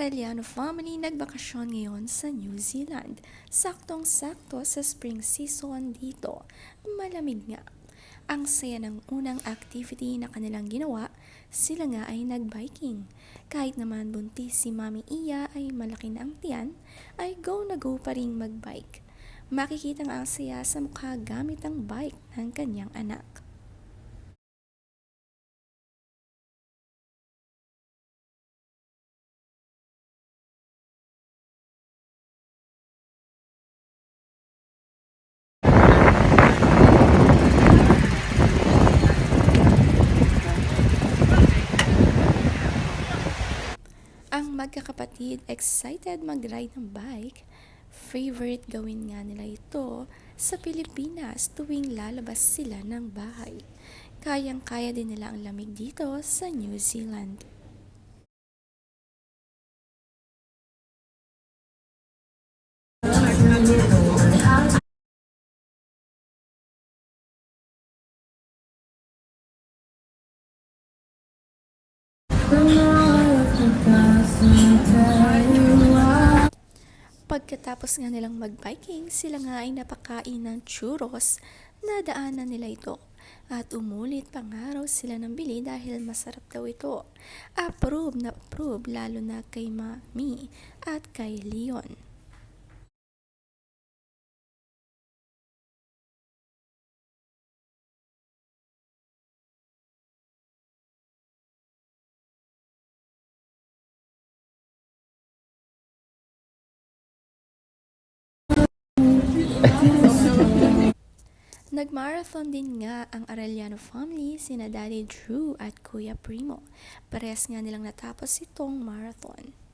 Arellano family nagbakasyon ngayon sa New Zealand. Saktong-sakto sa spring season dito. Malamig nga. Ang saya ng unang activity na kanilang ginawa, sila nga ay nag-biking. Kahit naman buntis si Mami Iya ay malaki na ang tiyan, ay go na go pa rin mag-bike. Makikita nga ang saya sa mukha gamit ang bike ng kanyang anak. Ang magkakapatid excited mag-ride ng bike. Favorite gawin nga nila ito sa Pilipinas tuwing lalabas sila ng bahay. Kayang-kaya din nila ang lamig dito sa New Zealand. Pagkatapos nga nilang mag-biking, sila nga ay napakain ng churros na daanan nila ito. At umulit pangaraw sila ng bili dahil masarap daw ito. Approve na approve lalo na kay Mami at kay Leon. Nag-marathon din nga ang Arellano family, sina Daddy Drew at Kuya Primo. Parehas nga nilang natapos itong marathon.